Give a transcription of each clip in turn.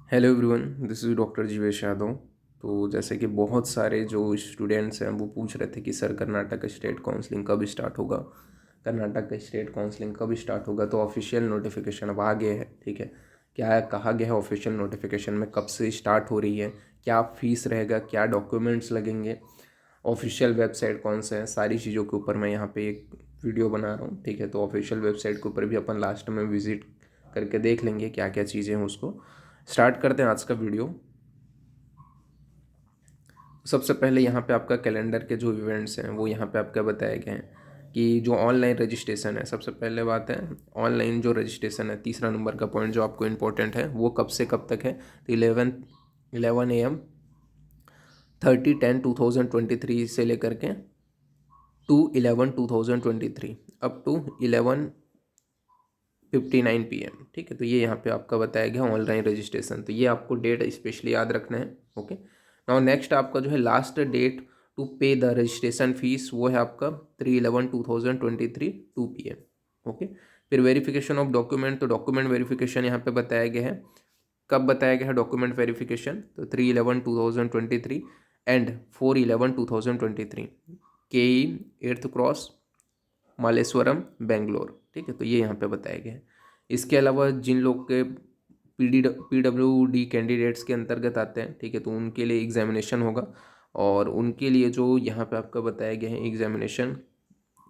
Hello everyone, this is doctor Jeevesh Yadav. तो जैसे कि बहुत सारे जो स्टूडेंट्स हैं वो पूछ रहे थे कि सर कर्नाटक स्टेट काउंसलिंग कब स्टार्ट होगा, कर्नाटक का स्टेट काउंसलिंग कब स्टार्ट होगा। तो ऑफिशियल नोटिफिकेशन अब आ गया है। ठीक है, क्या कहा गया है ऑफिशियल नोटिफिकेशन में, कब से स्टार्ट हो रही है, क्या फीस रहेगा, क्या डॉक्यूमेंट्स लगेंगे, ऑफिशियल वेबसाइट कौन सा है, सारी चीज़ों के ऊपर मैं यहाँ पे एक वीडियो बना रहा हूँ। ठीक है, तो ऑफिशियल वेबसाइट के ऊपर भी अपन लास्ट में विजिट करके देख लेंगे क्या क्या चीज़ें हैं। उसको स्टार्ट करते हैं आज का वीडियो। सबसे पहले यहाँ पे आपका कैलेंडर के जो इवेंट्स हैं वो यहाँ पे आपका बताए गए हैं कि जो ऑनलाइन रजिस्ट्रेशन है। सबसे पहले बात है ऑनलाइन जो रजिस्ट्रेशन है, तीसरा नंबर का पॉइंट जो आपको इम्पोर्टेंट है, वो कब से कब तक है। तो 11 AM 30/10/2023 से लेकर के 2/11/2023 अप टू 11:59 PM। ठीक है, तो ये यहाँ पे आपका बताया गया ऑनलाइन रजिस्ट्रेशन। तो ये आपको डेट स्पेशली याद रखना है। ओके, नाउ नेक्स्ट आपका जो है लास्ट डेट टू पे द रजिस्ट्रेशन फीस, वो है आपका 3/11/2023 2 PM। ओके, फिर वेरिफिकेशन ऑफ डॉक्यूमेंट, तो डॉक्यूमेंट वेरिफिकेशन यहाँ पे बताया गया है। कब बताया गया है डॉक्यूमेंट वेरिफिकेशन, तो 3/11/2023 and 4/11/2023 KE 8th cross Malleshwaram Bangalore. ठीक है, तो ये यहाँ पे बताया गया है। इसके अलावा जिन लोग के PWD कैंडिडेट्स के अंतर्गत आते हैं, ठीक है, तो उनके लिए एग्जामिनेशन होगा। और उनके लिए जो यहाँ पे आपका बताया गया है examination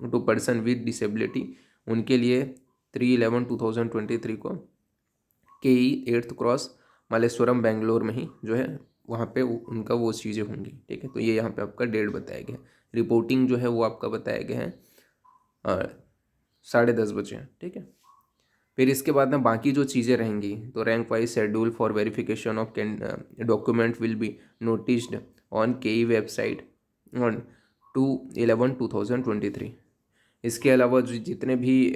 to person with disability, उनके लिए 3/11/2023 को KE 8th cross Malleshwaram Bangalore में ही जो है वहाँ पे उनका वो चीज़ें होंगी। ठीक है, तो ये यहाँ पे आपका डेट बताया गया है। रिपोर्टिंग जो है वो आपका बताया गया है 10:30 बजे। ठीक है, फिर इसके बाद में बाकी जो चीज़ें रहेंगी, तो rank wise schedule for verification of document will be noticed on KE website on 2/11/2023। इसके अलावा जितने भी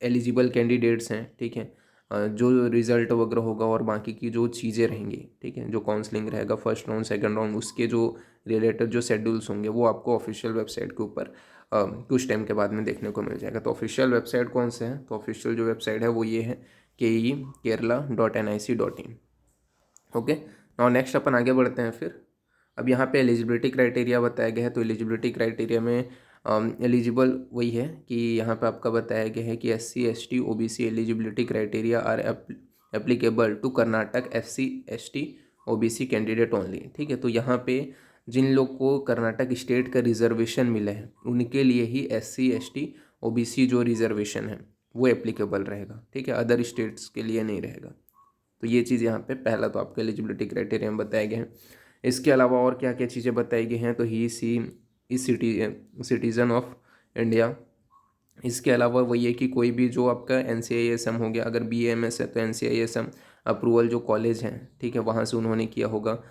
एलिजिबल कैंडिडेट्स हैं, ठीक है, जो रिज़ल्ट वगैरह होगा और बाकी की जो चीज़ें रहेंगी, ठीक है, जो काउंसलिंग रहेगा फर्स्ट राउंड सेकंड राउंड, उसके जो रिलेटेड जो शेड्यूल्स होंगे वो आपको ऑफिशियल वेबसाइट के ऊपर कुछ टाइम के बाद में देखने को मिल जाएगा। तो ऑफिशियल वेबसाइट कौन से है, तो ऑफिशियल जो वेबसाइट है वो ये है KE Kerala.nic.in। Okay, now next अपन आगे बढ़ते हैं। फिर अब यहाँ पे एलिजिबिलिटी क्राइटेरिया बताया गया है। तो एलिजिबिलिटी क्राइटेरिया में एलिजिबल वही है कि यहाँ पे आपका बताया गया है कि SC ST OBC eligibility criteria are applicable to Karnataka SC ST OBC candidate only. ठीक है, तो यहाँ पे जिन लोग को कर्नाटक स्टेट का रिजर्वेशन मिला है उनके लिए ही SC ST OBC जो रिजर्वेशन है वो एप्लीकेबल रहेगा। ठीक है, अदर स्टेट्स के लिए नहीं रहेगा। तो ये चीज़ यहाँ पे पहला तो आपका एलिजिबिलिटी क्राइटेरिया में बताए गए हैं। इसके अलावा और क्या क्या चीज़ें बताई गई हैं, तो ही सी इस सिटीज़न ऑफ इंडिया। इसके अलावा वही है कि कोई भी जो आपका NCISM हो गया, अगर BAMS है तो NCISM अप्रूवल जो कॉलेज हैं, ठीक है, वहाँ से उन्होंने किया होगा।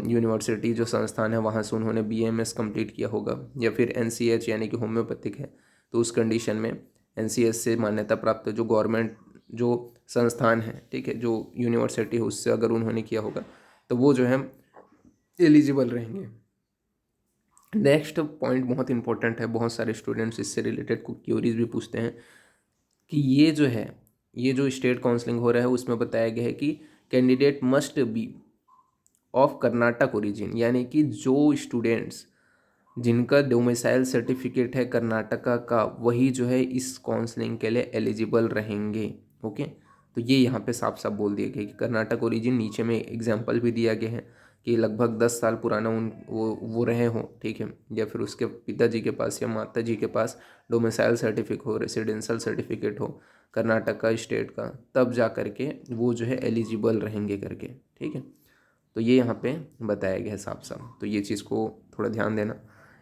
यूनिवर्सिटी जो संस्थान है वहाँ से उन्होंने BAMS कंप्लीट किया होगा, या फिर NCH यानी कि होम्योपैथिक है तो उस कंडीशन में NCH से मान्यता प्राप्त जो गवर्नमेंट जो संस्थान है, ठीक है, जो यूनिवर्सिटी है उससे अगर उन्होंने किया होगा तो वो जो है एलिजिबल रहेंगे। नेक्स्ट पॉइंट बहुत इंपॉर्टेंट है, बहुत सारे स्टूडेंट्स इससे रिलेटेड कुछ क्यूरीज भी पूछते हैं कि ये जो है, ये जो स्टेट काउंसलिंग हो रहा है उसमें बताया गया है कि candidate must be of Karnataka origin, यानी कि जो स्टूडेंट्स जिनका डोमिसाइल सर्टिफिकेट है कर्नाटका का वही जो है इस काउंसलिंग के लिए एलिजिबल रहेंगे। ओके, तो ये यहाँ पे साफ साफ बोल दिया गया कि कर्नाटक ओरिजिन। नीचे में एग्जांपल भी दिया गया है कि लगभग 10 साल पुराना उन वो रहे हों, ठीक है, या फिर उसके पिताजी के पास या माता जी के पास डोमिसाइल सर्टिफिकेट हो, रेसिडेंशियल सर्टिफिकेट हो कर्नाटका स्टेट का, तब जा करके वो जो है एलिजिबल रहेंगे करके। ठीक है, तो ये यहाँ पे बताया गया है साफ साफ, तो ये चीज़ को थोड़ा ध्यान देना।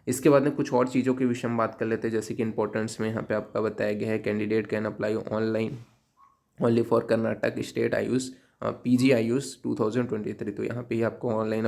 इसके बाद में कुछ और चीज़ों के विषय में बात कर लेते हैं, जैसे कि इंपॉर्टेंस में यहाँ पे आपका बताया गया है candidate can apply online only for Karnataka state Ayush PG Ayush 2023। तो यहाँ पे ही आपको ऑनलाइन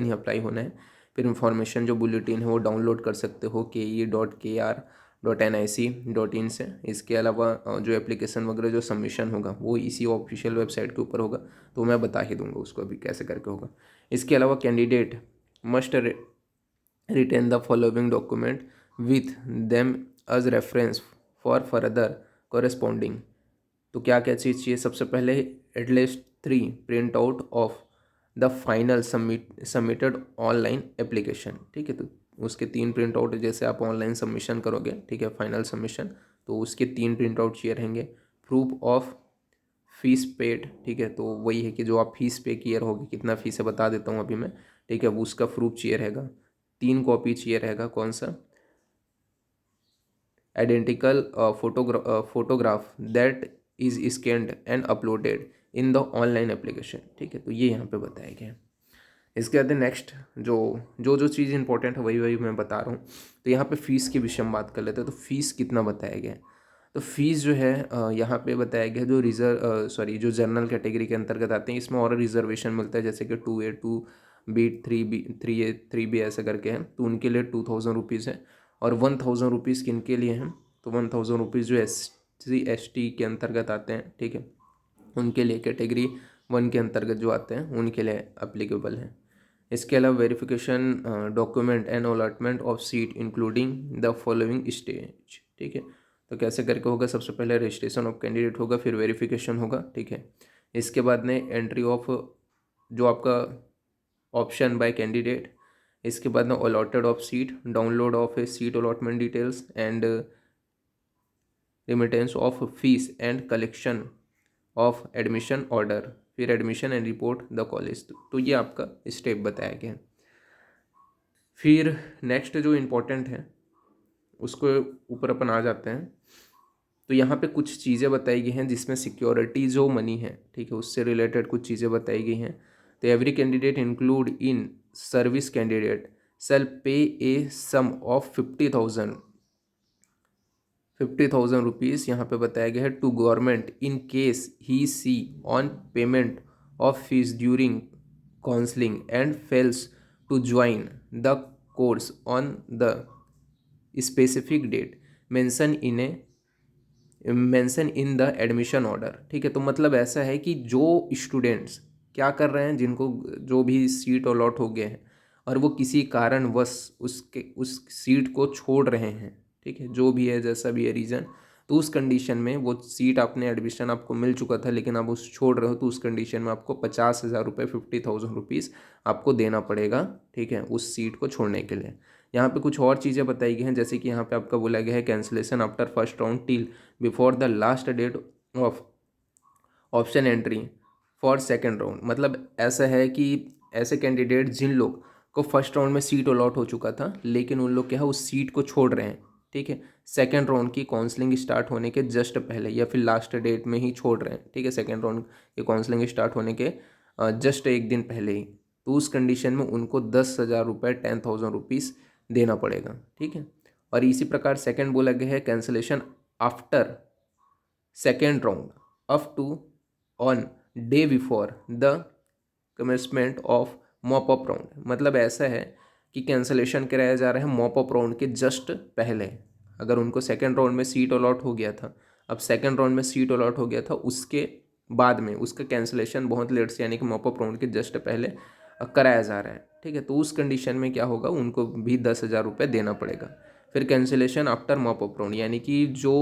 ही अप्लाई होना है। फिर इंफॉर्मेशन जो बुलेटिन है वो डाउनलोड कर सकते हो ke.kr.nic.in से। इसके अलावा जो एप्लीकेशन वगैरह जो सबमिशन होगा वो इसी ऑफिशियल वेबसाइट के ऊपर होगा, तो मैं बता ही दूंगा उसको अभी कैसे करके होगा। इसके अलावा candidate must retain the following document with them as reference for further corresponding. तो क्या क्या चीज़ चाहिए, सबसे पहले at least 3 print out of the final submitted online application. ठीक है, तो उसके 3 प्रिंट आउट, जैसे आप ऑनलाइन सबमिशन करोगे, ठीक है, फाइनल सबमिशन, तो उसके 3 प्रिंट आउट चाहिए रहेंगे। प्रूफ ऑफ फीस पेड, ठीक है, तो वही है कि जो आप फीस पे किए रहोगे, कितना फीस है बता देता हूँ अभी मैं, ठीक है, वो उसका प्रूफ चाहिए रहेगा। 3 कॉपी चाहिए रहेगा, कौन सा, identical photograph that is scanned and uploaded in the online application. ठीक है, तो ये यहाँ पे बताया गया है। इसके बाद नेक्स्ट जो जो जो चीज़ इंपॉर्टेंट है वही वही मैं बता रहा हूँ। तो यहाँ पे फ़ीस के विषय में बात कर लेते हैं। तो फीस कितना बताया गया है, तो फीस जो है यहाँ पे बताया गया है, जो जो जनरल कैटेगरी के अंतर्गत आते हैं, इसमें और रिजर्वेशन मिलता है, जैसे कि 2A 2B 3B 3A 3B ऐसा करके है, तो उनके लिए 2000 रुपीज़ है। और 1000 रुपीज़ किन के लिए हैं, तो 1000 रुपीज़ जो SC ST के अंतर्गत आते हैं, ठीक है, उनके लिए, कैटेगरी 1 के अंतर्गत जो आते हैं उनके लिए अप्लीकेबल है। इसके अलावा verification document and allotment of seat including the following stage. ठीक है, तो कैसे करके होगा, सबसे पहले रजिस्ट्रेशन ऑफ कैंडिडेट होगा, फिर वेरिफिकेशन होगा। ठीक है, इसके बाद में एंट्री ऑफ जो आपका ऑप्शन बाय कैंडिडेट, इसके बाद में allotted of seat, download of a seat allotment details and remittance of fees and collection of admission order, फिर admission and report the college. तो ये आपका स्टेप बताया गया है। फिर नेक्स्ट जो इम्पोर्टेंट है उसको ऊपर अपन आ जाते हैं। तो यहाँ पे कुछ चीज़ें बताई गई हैं जिसमें सिक्योरिटी जो मनी है, ठीक है, उससे रिलेटेड कुछ चीज़ें बताई गई हैं। तो every candidate include in service candidate shall pay a some of 50,000 rupees यहाँ पे बताया गया है to government in case he she on payment of fees during counselling and fails to join the course on the specific date mention in the admission order. ठीक है, तो मतलब ऐसा है कि जो स्टूडेंट्स क्या कर रहे हैं, जिनको जो भी सीट अलॉट हो गए हैं और वो किसी कारणवश उस सीट को छोड़ रहे हैं, ठीक है, जो भी है, जैसा भी है रीज़न, तो उस कंडीशन में वो सीट आपने एडमिशन आपको मिल चुका था लेकिन आप उस छोड़ रहे हो, तो उस कंडीशन में आपको 50,000 रुपये 50,000 रुपीज़ आपको देना पड़ेगा। ठीक है, उस सीट को छोड़ने के लिए। यहाँ पे कुछ और चीज़ें बताई गई हैं, जैसे कि यहाँ पे आपका बोला गया है cancellation after first round till before the last date of option entry for second round. मतलब ऐसा है कि ऐसे कैंडिडेट जिन लोग को फर्स्ट राउंड में सीट अलॉट हो चुका था लेकिन उन लोग क्या है उस सीट को छोड़ रहे हैं, ठीक है, सेकेंड राउंड की काउंसलिंग स्टार्ट होने के जस्ट पहले या फिर लास्ट डेट में ही छोड़ रहे हैं, ठीक है, सेकेंड राउंड की काउंसलिंग स्टार्ट होने के जस्ट एक दिन पहले ही, तो उस कंडीशन में उनको 10,000 रुपये 10,000 रुपीज़ देना पड़ेगा। ठीक है, और इसी प्रकार सेकेंड बोला गया है cancellation after second round up to on day before the commencement of mop up round. मतलब ऐसा है कि कैंसिलेशन कराया जा रहा है मॉप अप राउंड के जस्ट पहले। अगर उनको सेकेंड राउंड में सीट अलॉट हो गया था, अब सेकेंड राउंड में सीट अलॉट हो गया था, उसके बाद में उसका कैंसिलेशन बहुत लेट से यानी कि मॉप अप राउंड के जस्ट पहले कराया जा रहा है। ठीक है, तो उस कंडीशन में क्या होगा, उनको भी 10,000 रुपये देना पड़ेगा। फिर cancellation after mop up round, यानी कि जो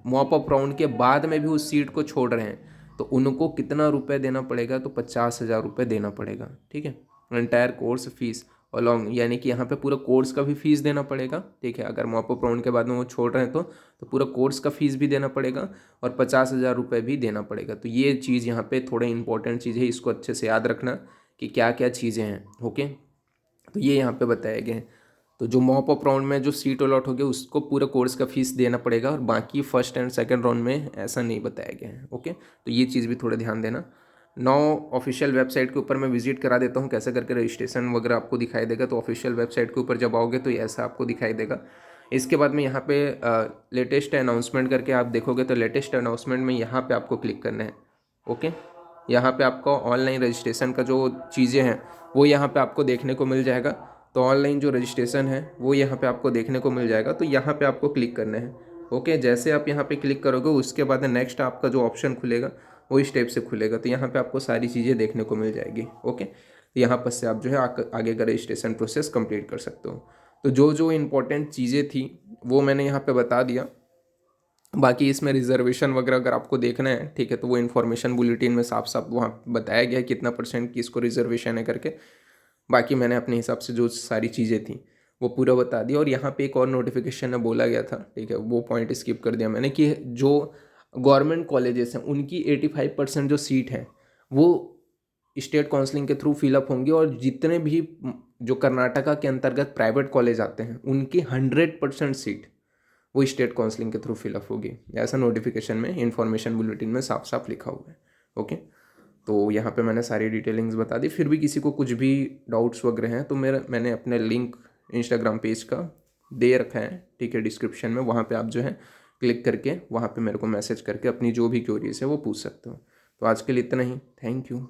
मॉप अप राउंड के बाद में भी उस सीट को छोड़ रहे हैं तो उनको कितना रुपए देना पड़ेगा, तो 50,000 रुपये देना पड़ेगा। ठीक है, एंटायर कोर्स फीस अलॉन्ग, यानी कि यहाँ पे पूरा कोर्स का भी फीस देना पड़ेगा। ठीक है, अगर मॉप अप राउंड के बाद में वो छोड़ रहे हैं तो पूरा कोर्स का फीस भी देना पड़ेगा और 50,000 रुपये भी देना पड़ेगा। तो ये चीज़ यहाँ पे थोड़ा इंपॉर्टेंट चीज़ है, इसको अच्छे से याद रखना कि क्या क्या चीज़ें हैं। ओके, तो ये यहाँ पे बताया गया है। तो जो मॉप अप राउंड में जो सीट अलॉट हो गया उसको पूरा कोर्स का फीस देना पड़ेगा और बाकी फर्स्ट एंड सेकंड राउंड में ऐसा नहीं बताया गया है। ओके, तो ये चीज़ भी थोड़ा ध्यान देना। ऑफिशियल वेबसाइट के ऊपर मैं विजिट करा देता हूँ कैसे करके रजिस्ट्रेशन वगैरह आपको दिखाई देगा। तो ऑफिशियल वेबसाइट के ऊपर जब आओगे तो ऐसा आपको दिखाई देगा। इसके बाद में यहाँ पे लेटेस्ट अनाउंसमेंट करके आप देखोगे तो लेटेस्ट अनाउंसमेंट में यहाँ पे आपको क्लिक करना है। ओके, यहाँ पे आपको ऑनलाइन रजिस्ट्रेशन का जो चीज़ें हैं वो यहाँ पे आपको देखने को मिल जाएगा। तो ऑनलाइन जो रजिस्ट्रेशन है वो यहाँ पे आपको देखने को मिल जाएगा, तो यहाँ पे आपको क्लिक करना है। ओके, जैसे आप यहाँ पे क्लिक करोगे उसके बाद नेक्स्ट आपका जो ऑप्शन खुलेगा वो इस टाइप से खुलेगा। तो यहाँ पे आपको सारी चीज़ें देखने को मिल जाएगी। ओके, तो यहाँ पर से आप जो है आगे का रजिस्ट्रेशन प्रोसेस कंप्लीट कर सकते हो। तो जो जो इम्पोर्टेंट चीज़ें थी वो मैंने यहाँ पे बता दिया। बाकी इसमें रिजर्वेशन वगैरह अगर आपको देखना है, ठीक है, तो वो इन्फॉर्मेशन बुलेटिन में साफ साफ वहाँ बताया गया है कितना % किसको रिजर्वेशन है करके। बाकी मैंने अपने हिसाब से जो सारी चीज़ें थी वो पूरा बता दिया। और यहाँ पे एक और नोटिफिकेशन में बोला गया था, ठीक है, वो पॉइंट स्किप कर दिया मैंने, कि जो गवर्नमेंट कॉलेजेस हैं उनकी 85% जो सीट है वो स्टेट काउंसलिंग के थ्रू फिलअप होंगी, और जितने भी जो कर्नाटका के अंतर्गत प्राइवेट कॉलेज आते हैं उनकी 100% सीट वो स्टेट काउंसलिंग के थ्रू फिलअप होगी। ऐसा नोटिफिकेशन में इन्फॉर्मेशन बुलेटिन में साफ साफ लिखा हुआ है। ओके, तो यहाँ पे मैंने सारी डिटेलिंग्स बता दी। फिर भी किसी को कुछ भी डाउट्स वगैरह हैं तो मैंने अपने लिंक इंस्टाग्राम पेज का दे रखा है, ठीक है, डिस्क्रिप्शन में। वहाँ पे आप जो है क्लिक करके वहाँ पे मेरे को मैसेज करके अपनी जो भी क्वेरीज है वो पूछ सकते हो। तो आज के लिए इतना ही। Thank you.